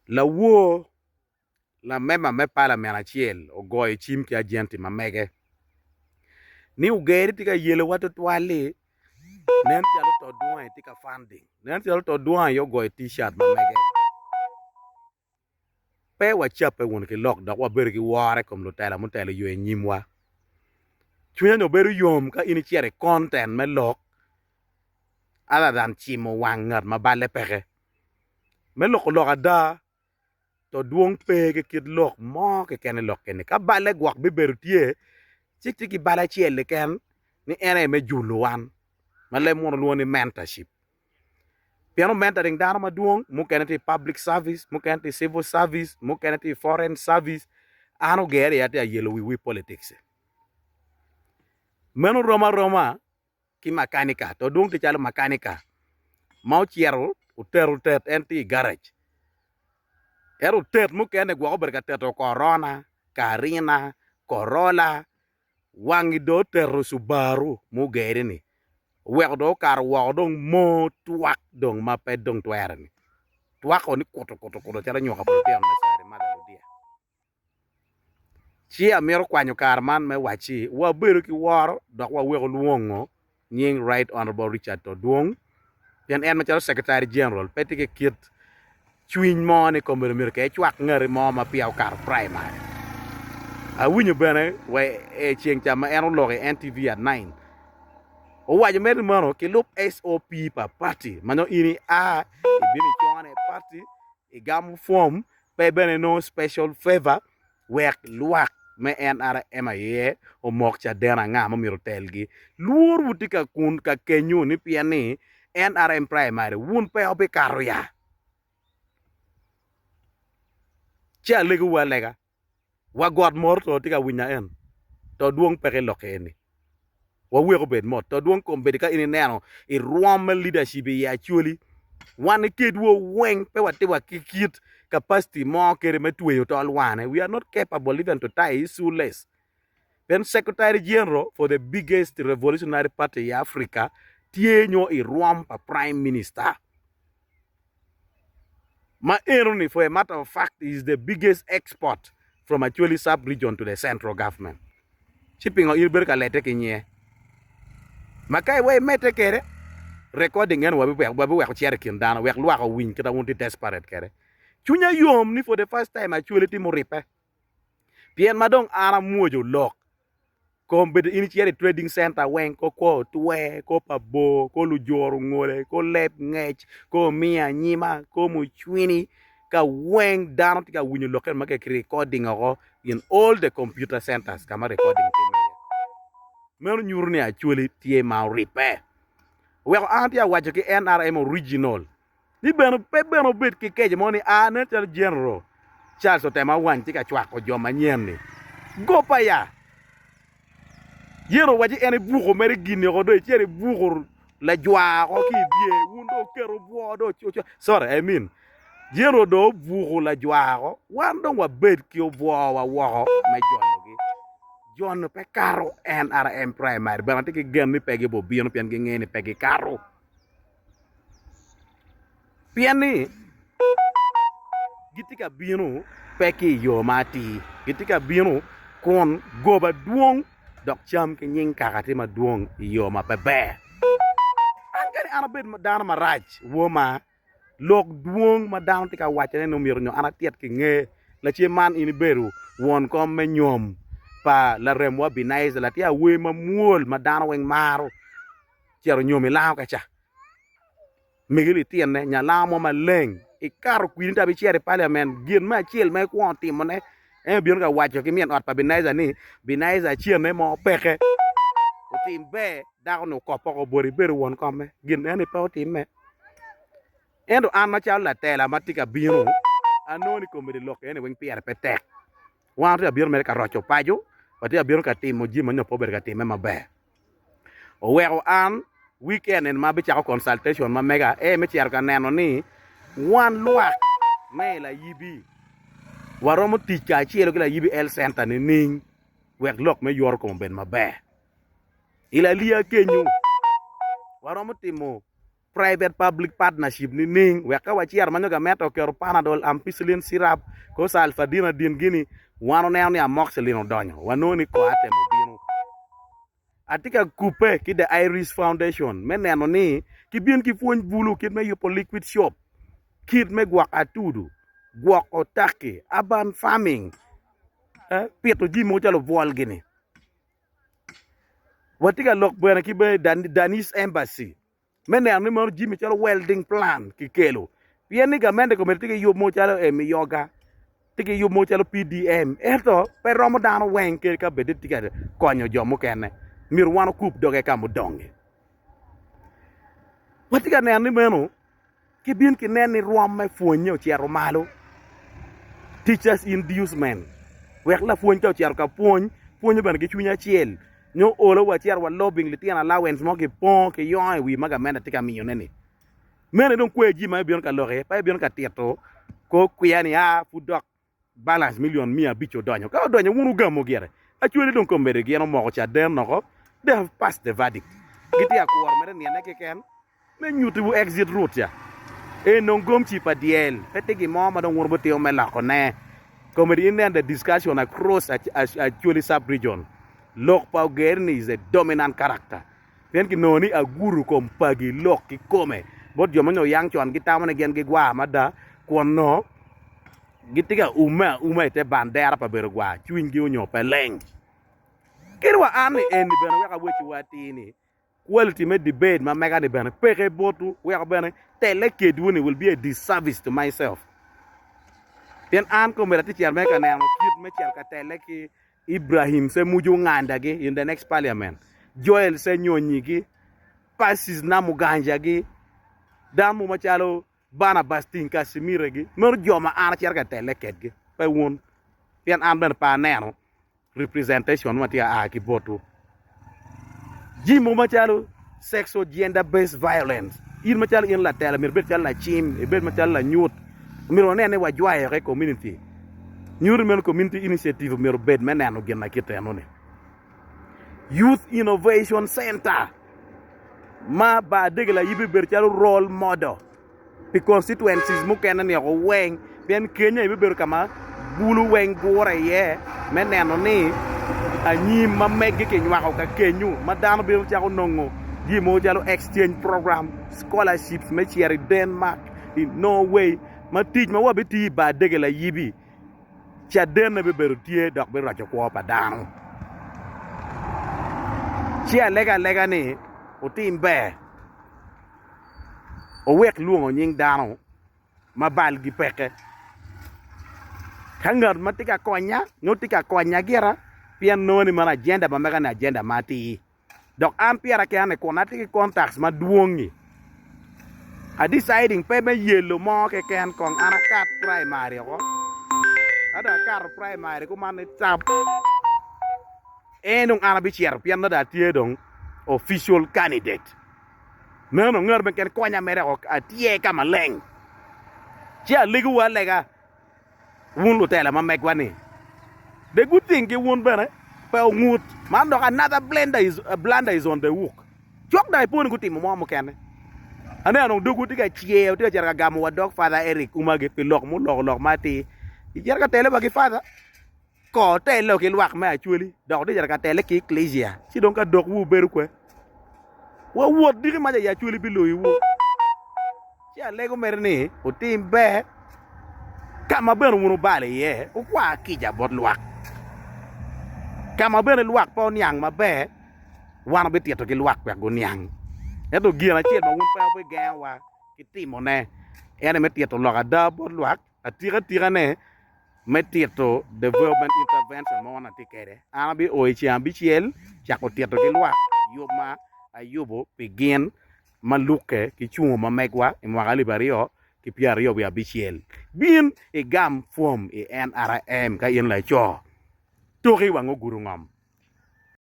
la wo la mema me parliament achiel ogoyo chim ki agenti mamege ni ugeri tika yele watu twali nen chalo to duan tika funding nen chalo to duan yo goyo t-shirt mamege pe wa chape won ki lok da wa ber ki ware kom lo tela mutelo yo nyimwa chunya no beru yom ka ini chere content me lok ala dan chimo wangat mabale pege me lok lok ada to duong pe ke kid lok mo ke ken lok ken ka bale gwak be beru tie chik chiki bala chiel ken ni ene me juluan male mo lo ni mentorship piano mentoring dara ma duong mu ken ti public service mu ken ti civil service mu ken ti foreign service ano gere ya ta yelo wi politics meno roma ki makanika to duong ti chalo makanika mau chiero utero tet enti garage eru tet mu ken gwa ober ka teto corona karina corolla wangi do terro Subaru mu gere ni wek do kar wo dong mo tuak dong ma pe dong twer ni tuak oni koto tera nyoka po tem na sare mala lo dia chi amero kwanyo kar man me wachi wa beru ki war dok wa wek luongo nying right honorable Richard Todwong yen en ma chalo secretary general petike kit chwiny mo ni komber mir ke chwak ngere mo ma piaw kar primary a winyo bene we e chieng chama en loge NTV at 9 o wajo mer mano ki lup SOP pa party mano ini a e bini chone party e gam form pe bene no special favor wek luak me NRM ye o mok cha dera nga mo miro telgi luor wutika kun ka kenyu ni piani NRM primary wun pe obi karuya cha legu walega wa god mor to tika winya en to duong peke lokeni wa wego bed mot to duong kombe ka ini neno i ruom leadership ya actually one kid wo weng pe wati wa kikit capacity mo kere metweyo to alwane we are not capable even to tie his shoelace then secretary general for the biggest revolutionary party in Africa tienyo i ruom pa prime minister ma eroni for a matter of fact is the biggest export from actually sub-region to the central government. Shipping o ilber ka lete kinye. Makai we mete kere recording en wabi we chere kin dana we lwa ka win kita wonti desperate kere. Chunya yom ni for the first time actually timo ripe. Pien madong ana mojo lok. Kombe initiate trading center wen ko tuwe ko pabo ko lujoro ngore ko lep ngech ko mia nyima ko muchwini ka weng down tika winyo local make recording ako in all the computer centers kama recording team men nyurni actually tie ma repair we anti a wajo ki NRM original ni beno bit ki keje moni anatal general Charles Otema wan tika chwa ko joma nyem ni go pa ya yero waji ene buko mere gini ko do chere buko la jwa ko ki bie wundo kero bo do sorry I mean jero do buko la jwa ko wan do wa bed ki bo wa wo me jonno gi jonno pe karo NRM primary ba tiki gen ni pege bo bieno pian gi ngeni pege karo piani gitika bieno peke yo mati gitika bieno kon goba duong dok cham ke nying kakati ma duong yo ma bebe angani ana bed dana ma raj wo ma lok duong ma down tika wachane no mir nyo ana tiet ke nge la che man ini beru won kom me nyom pa la remwa binaize la tia we ma muol ma dana weng maro chero nyomi lao ka cha migili tien ne nya la mo ma leng e karo kwin ta bi chere parliament gien ma chiel me kwon timone bion ka wacho ki mien ot pa binaiza ni binaiza chien ne mo peke o tim be da no kopo ko bori beru won komme gin ene pa o tim me endo an ma cha la tela matika bino anoni kombe lok ene wen pier pete wan ta bion me ka rocho pajo pati bion ka tim mo ji mo nyopo ber ka tim me mabe o wero an weekend en ma bi cha consultation ma mega me chier ka neno ni wan luak me la yibi waromo tika chielo kila yibi el center ni ning wek lok me yor ko ben mabe ila liya kenyu waromo timo private public partnership ni ning we ka wachier manyo ga meto kero panadol ampicillin syrup ko sulfadina din gini wano ne ni amoxicillin donyo wanoni ko ate mo binu atika coupe ki the Iris Foundation meneno ni ki bien ki fuony bulu kit me yupo liquid shop kit me gwak atudu gwak otake urban farming pieto ji mo chalo vol gini watika lok bwana ki be Danis Embassy meneno ni mo ji mi chalo welding plan ki kelo bien ni gamende ko metike yup mo chalo yoga tike yup mo chalo PDM eto pe romo dano wen ke ka bede tika konyo jomo kene mir wano kup doge ka mudonge watika ne ani meno ki bin ki ne ni ruam me fuonyo chiero malo teachers inducement wek la fuony ka chiero ka fuonyo ban ki chunya chiel nyo olo wa chiero wa lobbying litian allowance mo ki pon ki yo wi maga mena tika miyo nene mene don kwe ji ma bion ka loge pa bion ka tieto ko kuyani fudok balance million mia bicho donyo ka donyo wunu gamo gere actually don ko mbere geno mo ko cha den no they have passed the verdict giti akwor mere ni ne ken me nyutu bu exit route ya non gom chi pa diel pete gi mo ma don wurbo teo mela ko ne comedy in the discussion across actually sub region lok pa gerni is a dominant character pen ki noni aguru kom pagi lok ki come bot yo manyo yang chon gitamo ne gen gi gwa mada kono gitiga uma te bandera pa bergwa chuin gi onyo peleng kirwa ani endi bena weka wechi watini quality me debate ma mega de bena peke botu weka bena tele keduni will be a disservice to myself ten an ko mera ti chiar meka ne no kit me chiar ka tele ki Ibrahim se muju nganda gi in the next parliament Joel se nyonyi gi Pasis na muganja gi damu machalo bana bastin Kasimira gi mer joma an chiar ka tele ket gi pe won ten an ben pa neno representation matia ki botu jimo machalo sexual gender based violence in machalo in la tele mir bet la chim e bet machalo la nyut mir one wa jwaye re community nyur men community initiative mir bet menano genna kiteno ne youth innovation center ma ba degla yibi ber chalo role model the constituencies mu kenan ya ko weng ben Kenya yibi ber kama bulu weng gore ye meneno ni anyi ma megge ke nywa ka kenyu madano be cha ko nongo di mo jalo exchange program scholarships me chiere Denmark in Norway ma tij ma wa beti ba degela yibi cha den be beru tie dok be racho ko pa dano chia lega ni o timbe o wek luongo nying dano ma bal gi peke kangar matika konya notika konya gira pian noni mana agenda ma mega na agenda mati dok ampiara ke ane konati contacts ma duongi a deciding pe me yelo mo ke ken kong anakat primary ko ada kar primary ko man tap enung arabi chier pian da tie dong official candidate no ngar ben ken konya mere ko atie kama leng chia ligu wa lega wun lo tele ma megwani the good thing ki wun bene pe ngut man do another blender is on the hook chok dai pon guti mo kene ane anong dugu tiga chieo tiga jarga gamo wa dog father Eric umage pilok mu lok mati jarga tele bagi father ko tele ki lwak ma actually dog de jarga tele ki ecclesia si donc ka dog wu beru ko wa wot digi ma ya actually bilo yi wo si alego merni o timbe kama ben wunu bale ye o kwa kija bot lwak kama ben lwak po nyang mabe wan be tieto ki lwak pe go nyang eto gira chiel ma wun pa be gawa ki timo ne ene me tieto loga da bot lwak atira ne me tieto development intervention mo na tikere abi o chi ambi chiel chako tieto ki lwak yoma ayubo begin maluke ki chuo ma megwa imwagali bario ki piario bi abichiel bin e gam form e NRM ka yen la cho to ri wango guru ngam